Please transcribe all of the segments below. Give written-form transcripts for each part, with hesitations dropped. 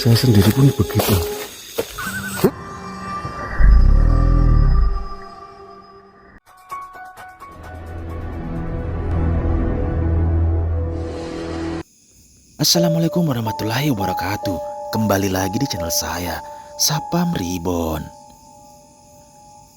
Saya sendiri pun begitu. Assalamualaikum warahmatullahi wabarakatuh. Kembali lagi di channel saya, Sapam Reborn.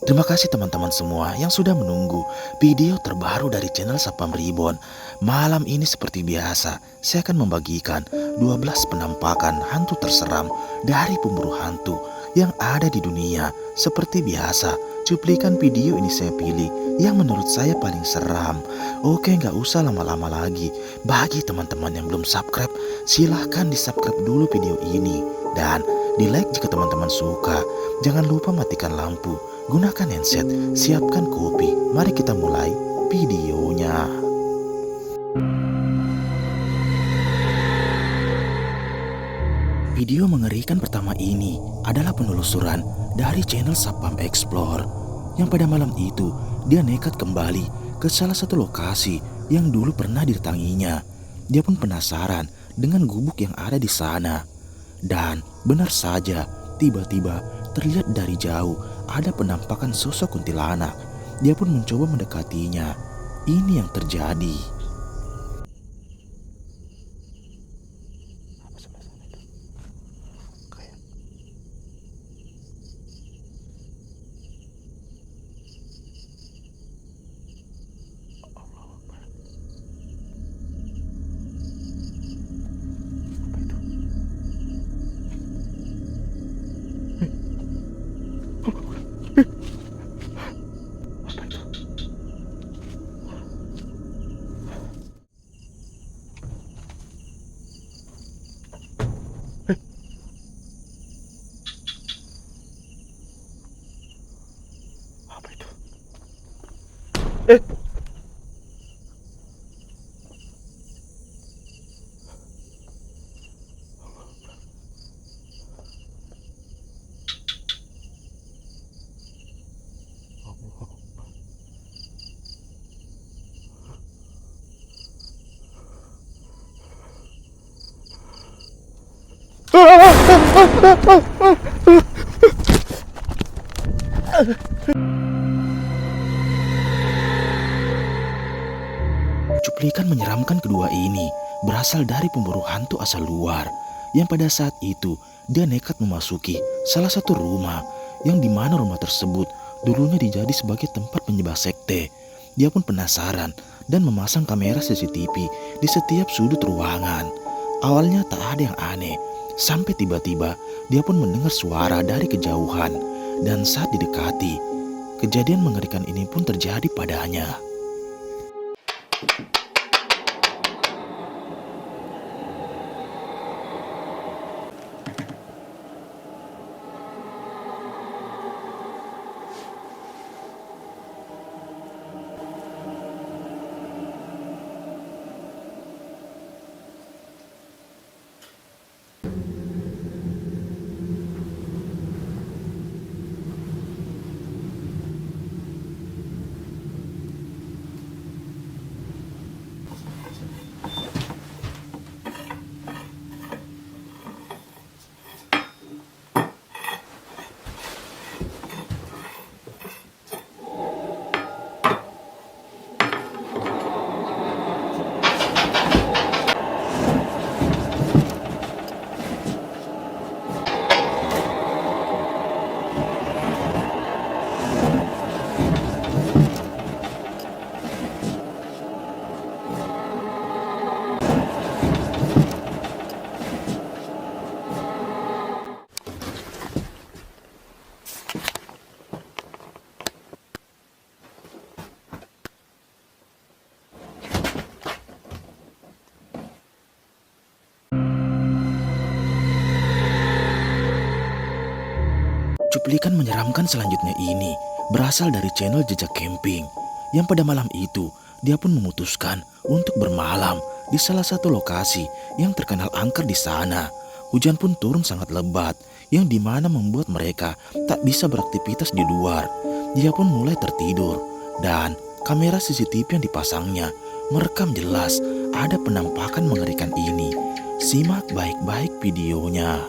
Terima kasih teman-teman semua yang sudah menunggu video terbaru dari channel Sapam Reborn. Malam ini seperti biasa, saya akan membagikan 12 penampakan hantu terseram dari pemburu hantu yang ada di dunia. Seperti biasa, cuplikan video ini saya pilih yang menurut saya paling seram. Oke, nggak usah lama-lama lagi. Bagi teman-teman yang belum subscribe, silahkan di subscribe dulu video ini. Dan di like jika teman-teman suka. Jangan lupa matikan lampu, gunakan handset, siapkan kopi. Mari kita mulai videonya. Video mengerikan pertama ini adalah penelusuran dari channel Sapam Explore, yang pada malam itu dia nekat kembali ke salah satu lokasi yang dulu pernah didatanginya. Dia pun penasaran dengan gubuk yang ada di sana. Dan benar saja, tiba-tiba terlihat dari jauh ada penampakan sosok kuntilanak. Dia pun mencoba mendekatinya. Ini yang terjadi. Cuplikan menyeramkan kedua ini berasal dari pemburu hantu asal luar, yang pada saat itu dia nekat memasuki salah satu rumah, yang dimana rumah tersebut dulunya dijadi sebagai tempat penyembah sekte. Dia pun penasaran dan memasang kamera CCTV di setiap sudut ruangan. Awalnya tak ada yang aneh, sampai tiba-tiba dia pun mendengar suara dari kejauhan. Dan saat didekati, kejadian mengerikan ini pun terjadi padanya. Cuplikan menyeramkan selanjutnya ini berasal dari channel Jejak Camping, yang pada malam itu dia pun memutuskan untuk bermalam di salah satu lokasi yang terkenal angker di sana. Hujan pun turun sangat lebat, yang dimana membuat mereka tak bisa beraktivitas di luar. Dia pun mulai tertidur, dan kamera CCTV yang dipasangnya merekam jelas ada penampakan mengerikan ini. Simak baik-baik videonya.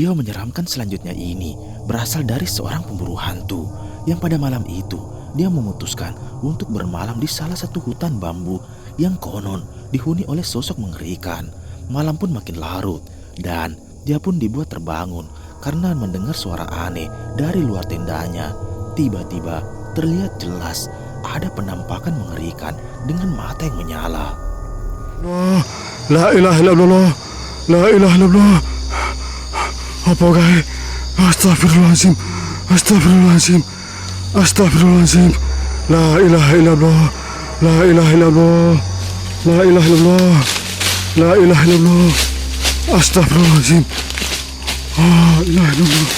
Video menyeramkan selanjutnya ini berasal dari seorang pemburu hantu yang pada malam itu dia memutuskan untuk bermalam di salah satu hutan bambu yang konon dihuni oleh sosok mengerikan. Malam pun makin larut dan dia pun dibuat terbangun karena mendengar suara aneh dari luar tendanya. Tiba-tiba terlihat jelas ada penampakan mengerikan dengan mata yang menyala. La ilaha illallah, la ilaha illallah. Apa kae? Astagfirullahaladzim, astagfirullahaladzim, astagfirullahaladzim. La ilaha illallah, la ilaha illallah, la ilaha illallah, la ilaha illallah. Astagfirullahaladzim. La ilaha illallah.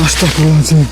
Astagfirullahaladzim.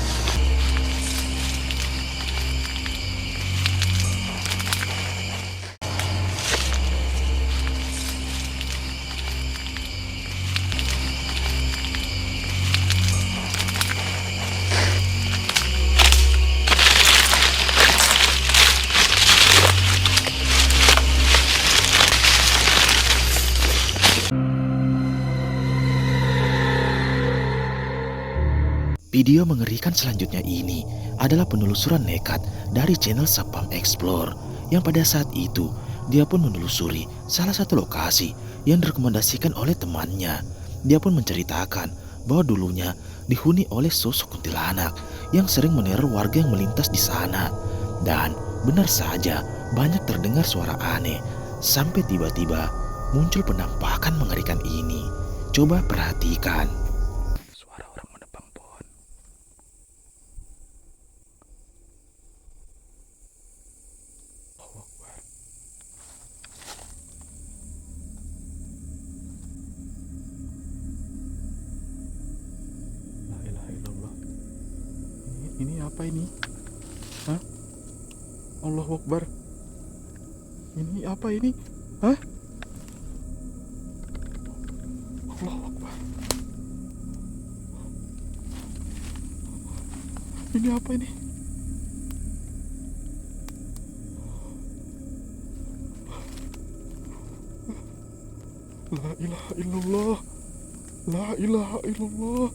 Video mengerikan selanjutnya ini adalah penelusuran nekat dari channel Sapam Explore yang pada saat itu dia pun menelusuri salah satu lokasi yang direkomendasikan oleh temannya. Dia pun menceritakan bahwa dulunya dihuni oleh sosok kuntilanak yang sering meneror warga yang melintas di sana. Dan benar saja banyak terdengar suara aneh sampai tiba-tiba muncul penampakan mengerikan ini. Coba perhatikan. Ini apa ini? Hah? Allahu Akbar. Ini apa ini? Hah? Allahu Akbar. Ini apa ini? La ilaha illallah. La ilaha illallah.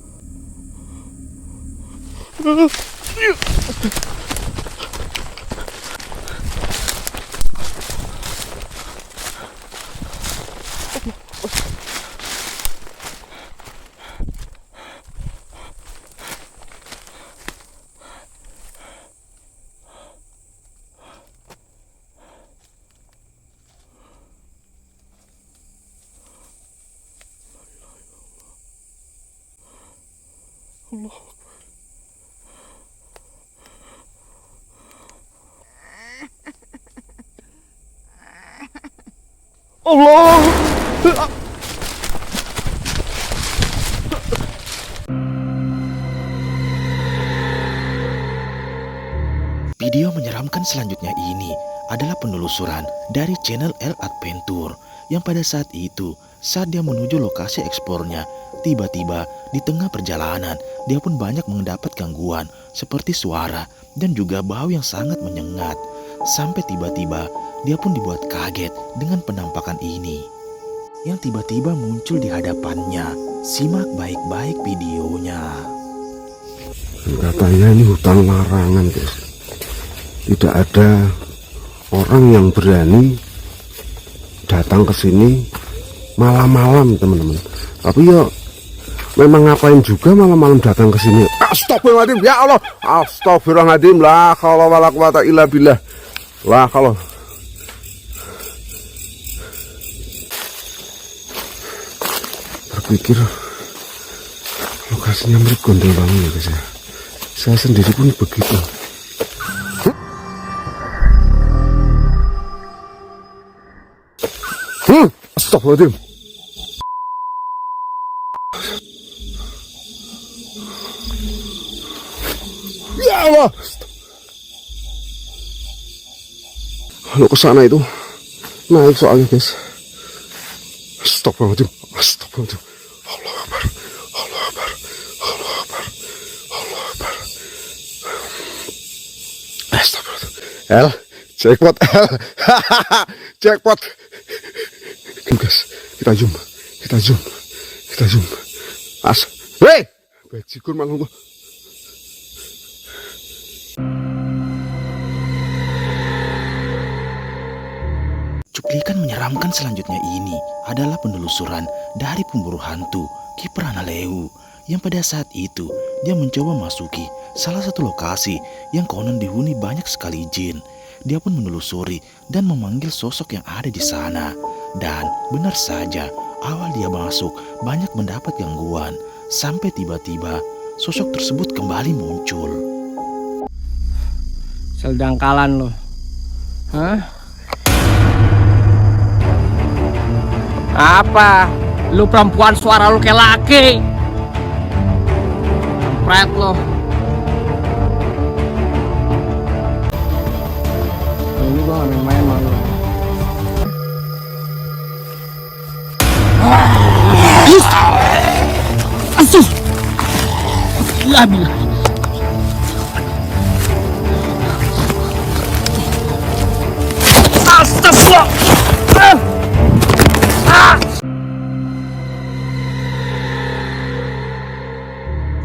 Allah. Allah. Video menyeramkan selanjutnya ini adalah penelusuran dari channel El Adventure yang pada saat itu saat dia menuju lokasi eksplornya, tiba-tiba di tengah perjalanan dia pun banyak mendapat gangguan seperti suara dan juga bau yang sangat menyengat. Sampai tiba-tiba dia pun dibuat kaget dengan penampakan ini yang tiba-tiba muncul di hadapannya. Simak baik-baik videonya. Katanya ini hutan larangan, guys. Tidak ada orang yang berani datang ke sini malam-malam, teman-teman. Tapi ya memang ngapain juga malam-malam datang ke sini. Astagfirullahaladzim, ya Allah. Astagfirullahaladzim, la haula wala quwata illa billah. La kalau berpikir lokasinya mirip gondol banget ya, guys ya. Saya sendiri pun begitu. Astagfirullahaladzim. Ya Allah. Kalau ke sana itu naik soalnya, guys. Astagfirullahaladzim. Astagfirullahaladzim. Allah Akbar. Allah Akbar. Allah Akbar. Allah Akbar. Astagfirullahaladzim. El, jackpot El. Jackpot. Guys, Kita zoom. Hei, bajigur malah gua. Cuplikan menyeramkan selanjutnya ini adalah penelusuran dari pemburu hantu Ki Pranalehu yang pada saat itu dia mencoba masuki salah satu lokasi yang konon dihuni banyak sekali jin. Dia pun menelusuri dan memanggil sosok yang ada di sana. Dan benar saja, awal dia masuk banyak mendapat gangguan sampai tiba-tiba sosok tersebut kembali muncul. Seldangkalan lo. Hah? Apa? Lu perempuan suara lu kayak laki. Kampret lo. Ini gua gak main-main sama lu. Asus. Gila. Astagfirullah.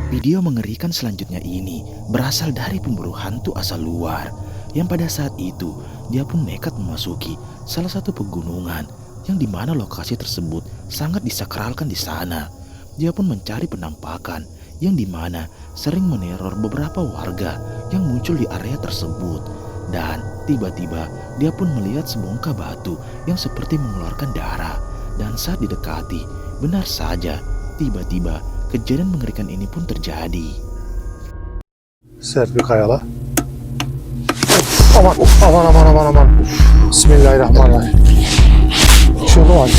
Video mengerikan selanjutnya ini berasal dari pemburu hantu asal luar yang pada saat itu dia pun nekat memasuki salah satu pegunungan yang dimana lokasi tersebut sangat disakralkan di sana. Dia pun mencari penampakan yang dimana sering meneror beberapa warga yang muncul di area tersebut. Dan tiba-tiba dia pun melihat sebongkah batu yang seperti mengeluarkan darah. Dan saat didekati, benar saja tiba-tiba kejadian mengerikan ini pun terjadi. Sert bir kayalar. Aman. Bismillahirrahmanirrahim. Şunu al.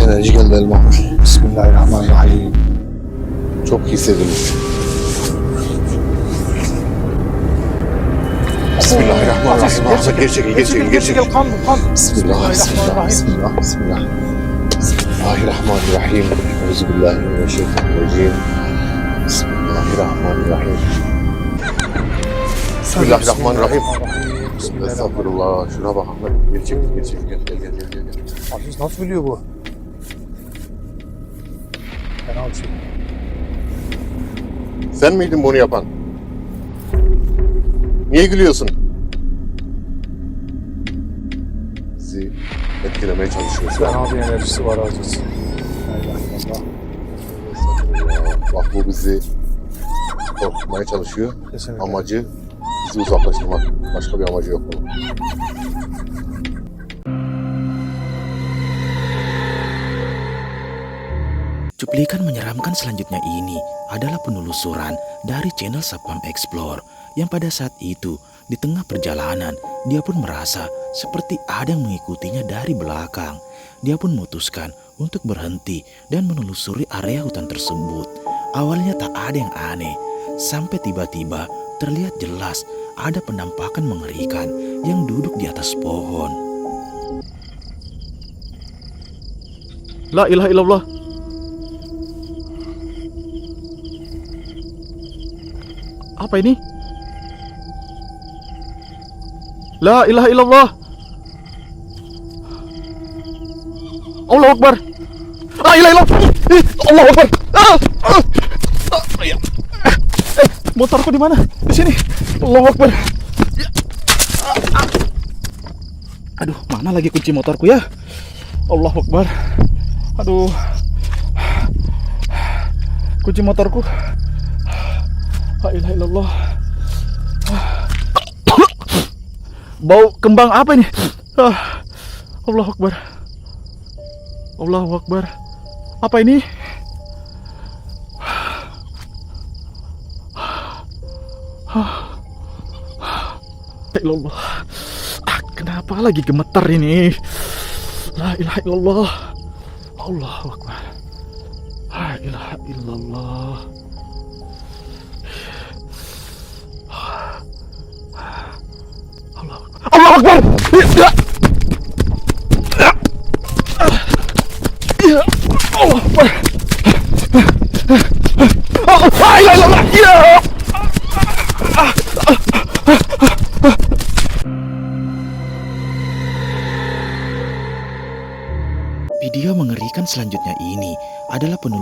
Enerji gönderelim Mahmut. Bismillahirrahmanirrahim. Çok hissedilir. Bismillahirrahmanirrahim. Geri çekil. Kan. Bismillah. Bismillahirrahmanirrahim. Euzubillahimineşşeytanirracim. Bismillahirrahmanirrahim. Bismillahirrahmanirrahim. Estağfurullah. Şuna bak Ahmet. Gel. Gel. Aziz nasıl biliyor bu? Fena bir şey. Sen miydin bunu yapan? Niye gülüyorsun? Bizi etkilemeye çalışıyorsun. Fena bir enerjisi var Aziz. Allah. Bak bu bizi korkutmaya çalışıyor. Kesinlikle. Amacı bizi uzaklaştırmak. Başka bir amacı yok bunun. Cuplikan menyeramkan selanjutnya ini adalah penelusuran dari channel Sapam Explore yang pada saat itu di tengah perjalanan dia pun merasa seperti ada yang mengikutinya dari belakang. Dia pun memutuskan untuk berhenti dan menelusuri area hutan tersebut. Awalnya tak ada yang aneh sampai tiba-tiba terlihat jelas ada penampakan mengerikan yang duduk di atas pohon. La ilaha illallah. Apa ini? La ilaha illallah. Allahu Akbar. La ilaha illallah. Allahu Akbar. Motorku di mana? Di sini. Allahu Akbar. Aduh, mana lagi kunci motorku ya? Allahu Akbar. Aduh. Kunci motorku. La ilaha illallah. Bau kembang apa ini? Allahu Akbar. Allahu Akbar. Apa ini? La ilallah. Kenapa lagi gemeter ini? La ilaha illallah. Allahu Akbar. La ilaha illallah. Allahu Akbar. Ya Allah Akbar. La ilaha illallah. Ya.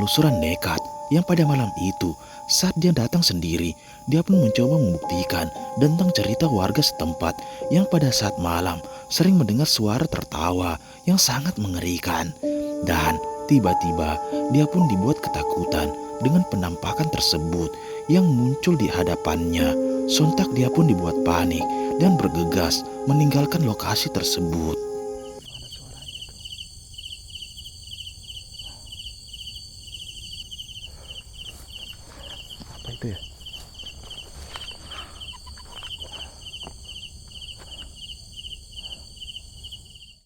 penelusuran nekat yang pada malam itu saat dia datang sendiri, dia pun mencoba membuktikan tentang cerita warga setempat yang pada saat malam sering mendengar suara tertawa yang sangat mengerikan. Dan tiba-tiba dia pun dibuat ketakutan dengan penampakan tersebut yang muncul di hadapannya. Sontak dia pun dibuat panik dan bergegas meninggalkan lokasi tersebut. Apa itu ya?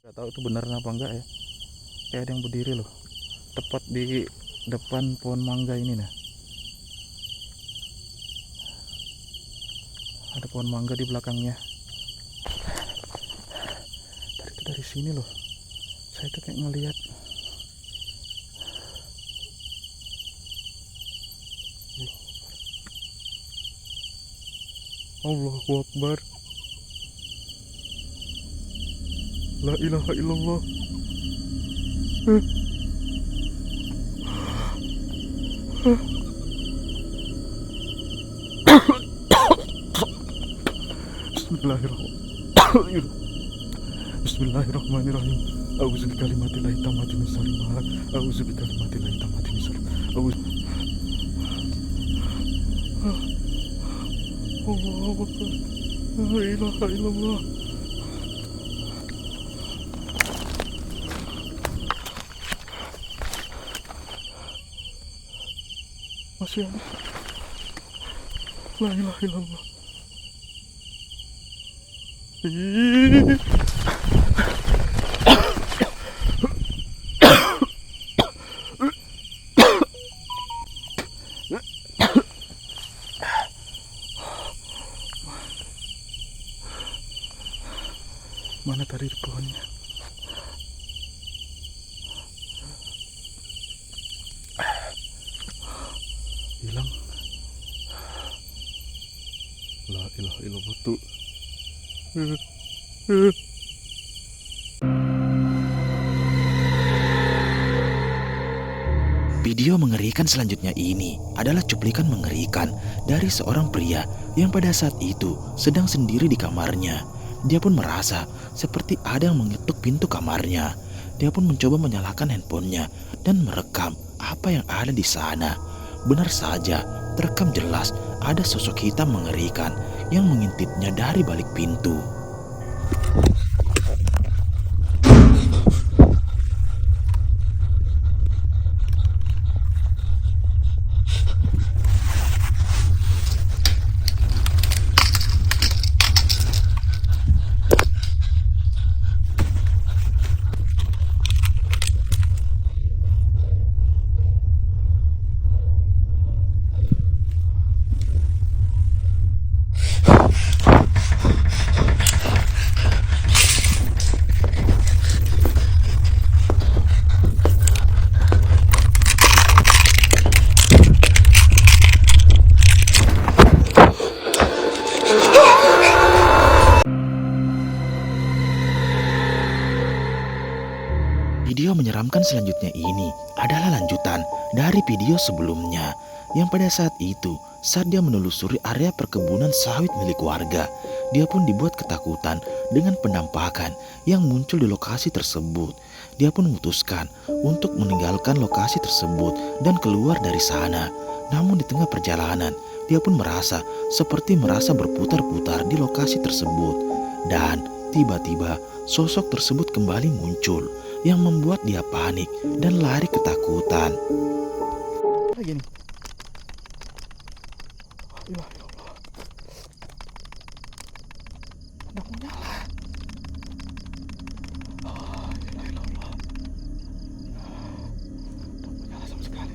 Gak tahu itu benar apa enggak ya. Kayak ada yang berdiri loh, tepat di depan pohon mangga ini nah. Ada pohon mangga di belakangnya. Dari sini loh, saya tuh kayak ngelihat. Allahu Akbar. La ilaha illallah. Bismillahirrahmanirrahim. Bismillahirrahmanirrahim. A'udzu bikalimatillahi tammati min syarri ma khalaq. A'udzu bikalimatillahi tammati min syarri. Allahu Akbar. La ilaha illallah. Masih ada. La ilaha illallah. Mana tadi pohonnya? Hilang. La ilaha illallah tuh. Video mengerikan selanjutnya ini adalah cuplikan mengerikan dari seorang pria yang pada saat itu sedang sendiri di kamarnya. Dia pun merasa seperti ada yang mengetuk pintu kamarnya. Dia pun mencoba menyalakan handphonenya dan merekam apa yang ada di sana. Benar saja, terekam jelas ada sosok hitam mengerikan yang mengintipnya dari balik pintu. Video menyeramkan selanjutnya ini adalah lanjutan dari video sebelumnya yang pada saat itu saat dia menelusuri area perkebunan sawit milik warga, dia pun dibuat ketakutan dengan penampakan yang muncul di lokasi tersebut. Dia pun memutuskan untuk meninggalkan lokasi tersebut dan keluar dari sana. Namun di tengah perjalanan, dia pun merasa seperti berputar-putar di lokasi tersebut. Dan tiba-tiba sosok tersebut kembali muncul yang membuat dia panik dan lari ketakutan. Lagi nih. Ya Allah. Udah mau nyala. Ya Allah. Udah mau nyala sama sekali.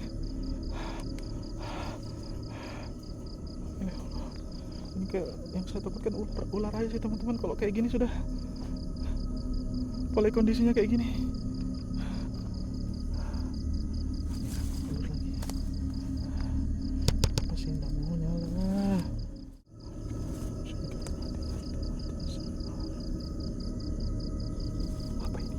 Ya Allah. Ini kayak yang saya takutkan ular aja sih teman-teman. Kalau kayak gini sudah. Apalagi kondisinya kayak gini. Masih nggak mau nyala. Apa ini?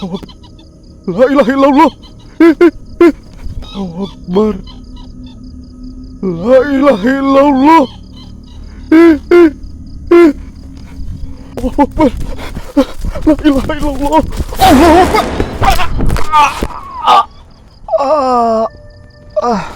La ilaha illallah. Allahu Akbar. La ilaha illallah. Allahu Akbar. La ilaha illallah. Allahu Akbar.